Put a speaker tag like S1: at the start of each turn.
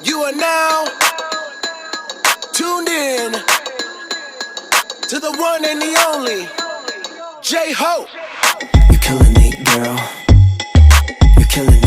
S1: You are now tuned in to the one and the only J-Ho.
S2: You're killing me, girl. You're killing me.